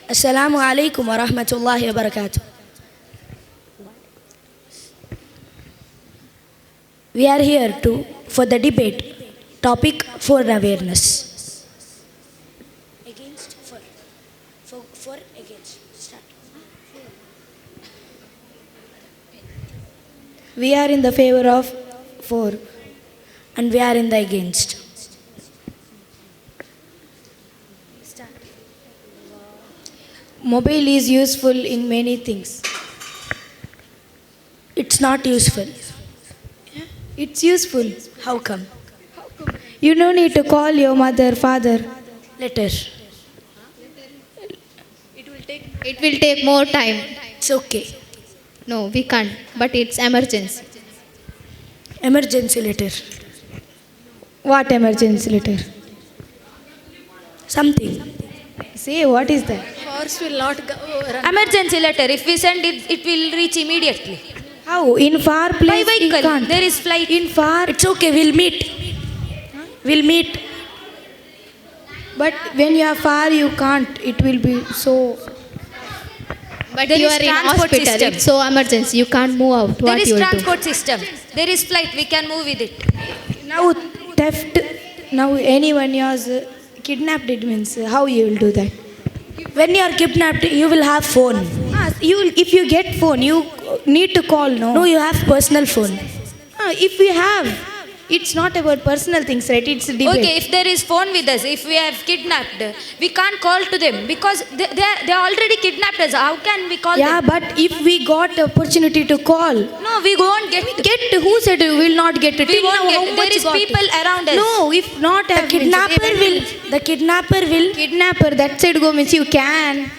Assalamu alaikum wa rahmatullahi wa barakatuh. We are here for the debate. Topic for awareness. Against, for, against. Start. We are in the favor of for, and we are in the against. Mobile is useful in many things. It's not useful. It's useful. How come? You don't need to call your mother, father. Later. It will take more time. It's okay. No, we can't. But it's emergency. Emergency letter. What emergency letter? Something. Say, what is that? Horse will not go. Emergency letter. If we send it, it will reach immediately. How? In far By place you vehicle. can't. There is flight. In far, It's okay. We'll meet. We'll meet. but when you are far, you can't. It will be so. But There you is are in transport hospital. system. It's so emergency. You can't move out. There What is you will do? transport system. There is flight. We can move with it. Now theft. Now anyone is kidnapped. It means how you will do that? When you are kidnapped, you will have phone. If you get phone, you need to call. No. No, you have personal phone. If we have, it's not about personal things, right? It's a debate. Okay, if there is phone with us, if we have kidnapped, we can't call to them because they already kidnapped us. How can we call Yeah, them? but if we got opportunity to call, No, we won't get. who said we will not get it? We Till won't now, get. how There much is got it? people around us. No, if not The have kidnapper will. kidnapper. That side go means you can.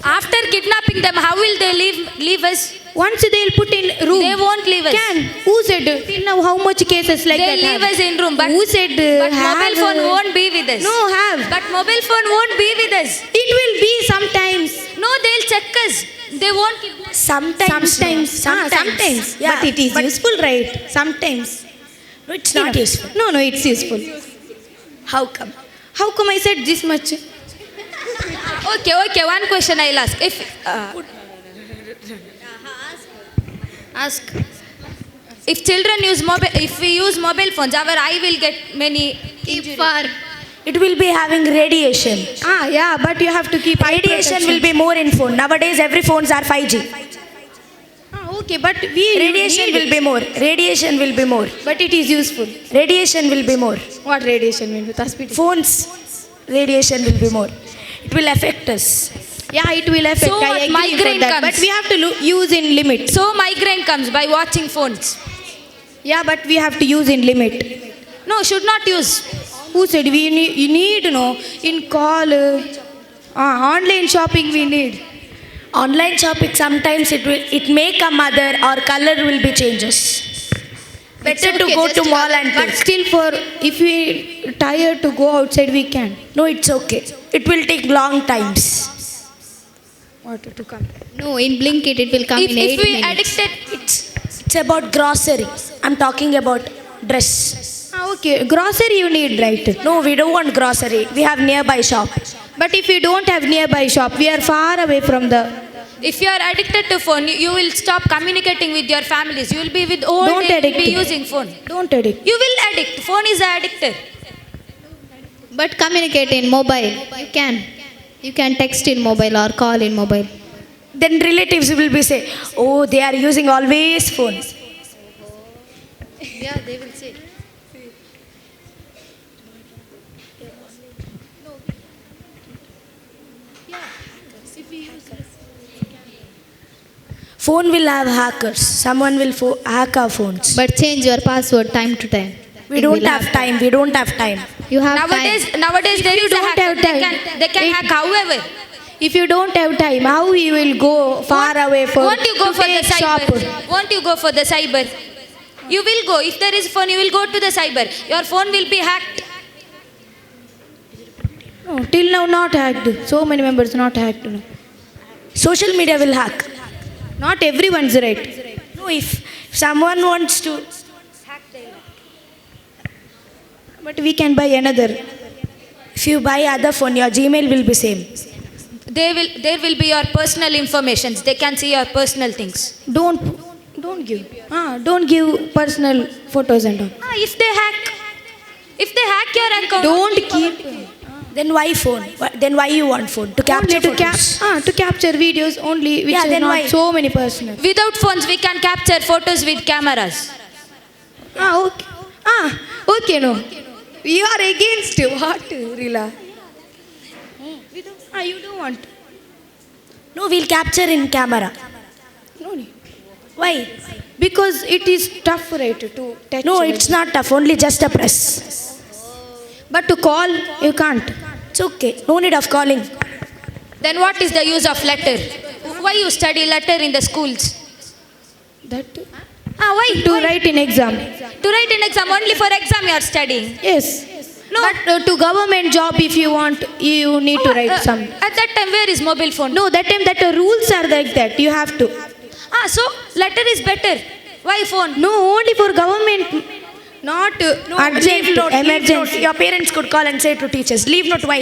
After kidnapping them, how will they leave us? Once they'll put in room. They won't leave us. Can. Who said? Till now, how much cases like They'll that leave have? us in room, but Who said? but have, mobile phone won't be with us. No, have. But mobile phone won't be with us. It will be sometimes. No, they'll check us. They won't kidnap. Sometimes. Sometimes. Yeah, But it is useful, right? Sometimes. No, it's not useful. No, it's useful. How come? How come I said this much? Okay. One question I'll ask. If Ask. if children use mobile, if we use mobile phones, our eye will get many injuries. Far. It will be having radiation. Yeah, but you have to keep eye Radiation will protection. be more in phone. Nowadays, every phones are 5G. Okay, but we Radiation need will be more. Radiation will be more. But it is useful. Radiation will be more. What radiation mean with hospital? Phones, radiation will be more. It will affect us. Yeah, it will affect. So I what, agree migraine for that. comes? But we have to use in limit. So migraine comes by watching phones. Yeah, but we have to use in limit. No, should not use. Who said we need? You need in call. Online shopping we need. Online shopping sometimes it may come other or color will be changes. Better to okay, go just to mall and But take. still, for if we tired to go outside, we can. No, it's okay. It will take long times. What to come? No, in Blinkit it will come If in 8 we minutes. addicted, It's about grocery. I'm talking about dress. Okay, grocery you need, right? No, we don't want grocery. We have nearby shop. But if you don't have nearby shop, we are far away from the. if you are addicted to phone, you will stop communicating with your families. You will be with old Don't age, addict be it. using phone. Don't addict. You will addict. Phone is an addictor. But communicate in mobile. You can text in mobile or call in mobile. Then relatives will be say, oh, they are using always phone. Yeah, they will say. Phone will have hackers. Someone will hack our phones. But change your password time to time. We It don't will have happen. time. We don't have time. You have Nowadays there you is a don't hacker. have time, They can hack however. If you don't have time, how you will go far away for Won't you go to for the take cyber? shop? Won't you go for the cyber? You will go. If there is phone, you will go to the cyber. Your phone will be hacked. No, till now not hacked. So many members not hacked. No. Social media will hack. Not everyone's right. No, if someone wants to, But we can buy another. if you buy other phone, your Gmail will be same. there will be your personal informations. They can see your personal things. Don't give personal photos and all. If they hack your account. Don't keep. Then why phone? Then why you want phone? To capture Only photos? to capture videos only, which Yeah, is then not why? so many personal. Without phones, we can capture photos with cameras. Okay. Okay, no. You are against what, Rila? You don't want. No, we'll capture in camera. No need. Why? Because it is tough, right, to touch. No, like- it's not tough. Only just a press. But to call, you can't. It's okay. No need of calling. Then what is the use of letter? Why you study letter in the schools? That Why? to write in exam. To write an exam, only for exam you are studying. Yes. No. But to government job, if you want, you need to write some. At that time, where is mobile phone? No, that time that rules are like that. You have to. So letter is better. Why phone? No, only for government, not urgent, Leave note, emergency. Your parents could call and say to teachers, leave note why?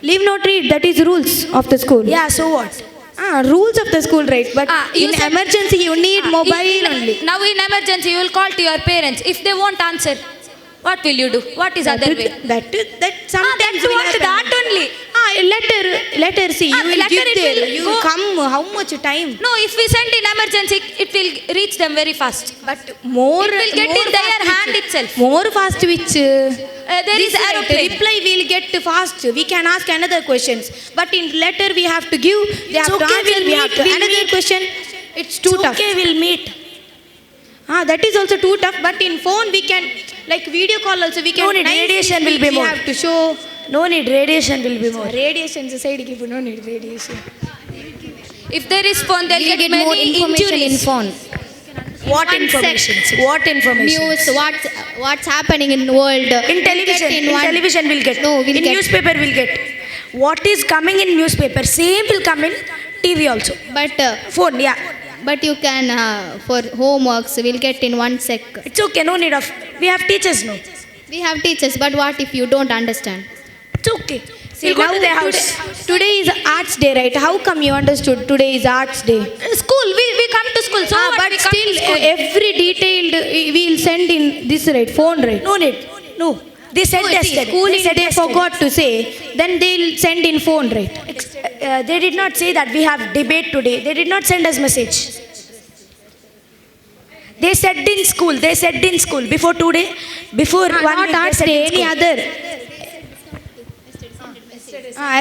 Leave not read. That is rules of the school. Yeah, so what? Rules of the school, right? But You in said- emergency, you need mobile only. Now in emergency, you will call to your parents. If they won't answer, what will you do? What is other way? That sometimes That's will what, happen. that only. Letter. See, you will letter give it there. will You go- come. How much time? No, if we send in emergency, it will reach them very fast. But more. It will get more in their fast hand which- itself. More fast which. There is This right, aeroplane. reply will get fast. We can ask another questions. But in letter we have to give. They have to okay, answer. we'll We have meet, to we'll another meet. question. It's too tough. Okay, we'll meet. That is also too tough. But in phone we can, like video call also we can. No need, nicely radiation will speak. be We more. have to show. No need, radiation will be more. Radiation side give no need radiation. If there is phone, they'll You get, get more many information in injuries. phone. What One information? What information? News, what's happening in world. In television, Get in one- television we'll get. No, we'll in get. newspaper we'll get. What is coming in newspaper, same will come in TV also. But Phone, yeah. but you can for homeworks we'll get in 1 sec. It's okay, no need of. We have teachers, no. We have teachers, but what if you don't understand? It's okay. See, We'll go now to their house. Today is Arts Day, right? How come you understood today is Arts Day? School, we come to school. So what? But We come to still, school. every detailed we'll send in this, right? Phone, right? No need. No. They said yesterday. School They is said they yesterday. forgot to say. Then they'll send in phone, right? They did not say that we have debate today. They did not send us message. They said in school. They said in school before today. Before one Not week they Arts said Day, in any school. other.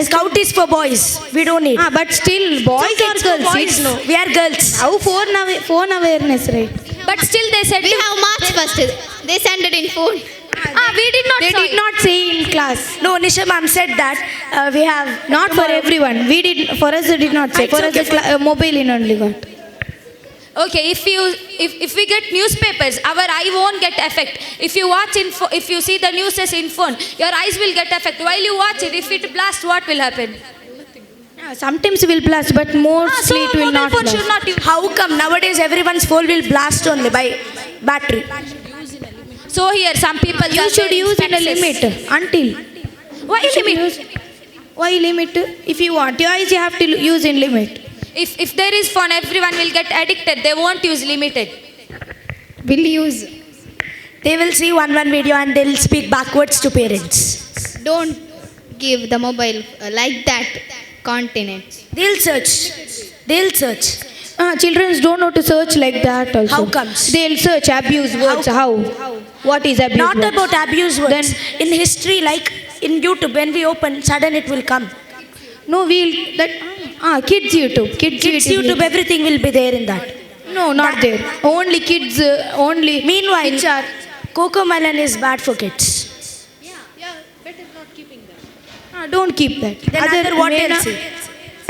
Scout is for boys. We don't need. But still, boys It's or okay, it's for girls? boys, no. We are girls. How phone awareness, right? But still they said We have March first. They send it in phone. we did not They saw did it. not say in class. No, Nisha ma'am said that we have Not for everyone. We did. For us, they did not say. It's For us, okay. the mobile in only got. Okay, if we get newspapers, our eye won't get affect. If you watch if you see the news in phone, your eyes will get affect. While you watch it, if it blasts, what will happen? Sometimes will blast, but mostly it will mobile not phone blast. should not use. How come nowadays everyone's phone will blast only by battery? So here some people You are should wearing use in a spectacles. limit until. Why You should limit? use- Why limit? If you want your eyes, you have to use in limit. If there is phone, everyone will get addicted. They won't use limited. Will use. They will see one video and they'll speak backwards to parents. Don't give the mobile like that continent. They'll search. They'll search. Children don't know to search like that also. How comes? They'll search abuse words. How? What is abuse Not words? about abuse words. Then- in history, like in YouTube, when we open, sudden it will come. No, kids YouTube. Kids YouTube, everything will be there in that. No, not there. Only kids. Only. Meanwhile, Which are Coco Melon is bad for kids. don't keep that. Then other what else?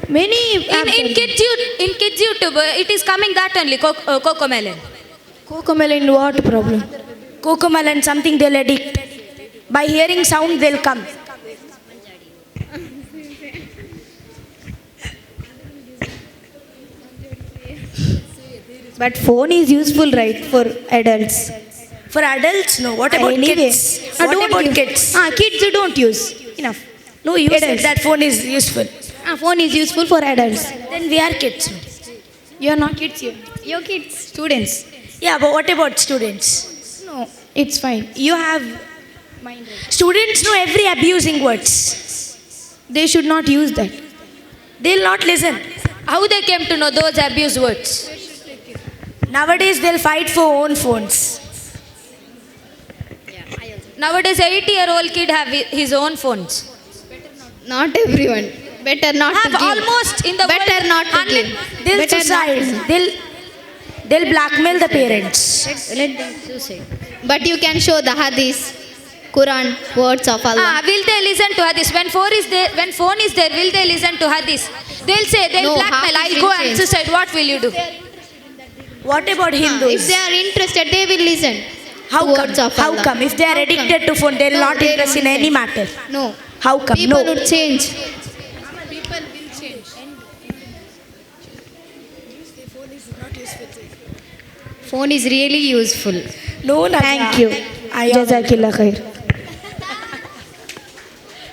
Many. In kids YouTube, it is coming that only Coco Melon. Cocomelon, what problem? Coco Melon, something they'll addict. By hearing sound, they'll come. But phone is useful, right, for adults. For adults, no. What about Anyway. kids? What Don't about use. kids? Kids don't use. Enough. No, you said Adults. that phone is useful. Phone is useful for adults. Then we are kids. You are not kids, you're kids. Students. Yeah, but what about students? No, it's fine. You have mind. Students know every abusing words. They should not use that. They'll not listen. How they came to know those abuse words? Nowadays they'll fight for own phones. Nowadays, 80-year-old kid have his own phones. Not everyone. Better not Have to give. almost in the Better world, not to 100 give. They'll Better suicide. They'll blackmail the parents. Let them suicide. But you can show the hadith, Quran, words of Allah. Will they listen to hadith? When phone is there, will they listen to hadith? They'll say, they'll No, blackmail, Hafiz I'll will go and change. suicide. What will you do? What about If Hindus? they are interested, they will listen. How to come? words of How Allah. come? If they are How come? addicted to phone, they'll No, not they interest in don't any listen. matter. No. How come? People No. would change. Phone is really useful. No, Nadia. Thank you. I- Jazakillah khair.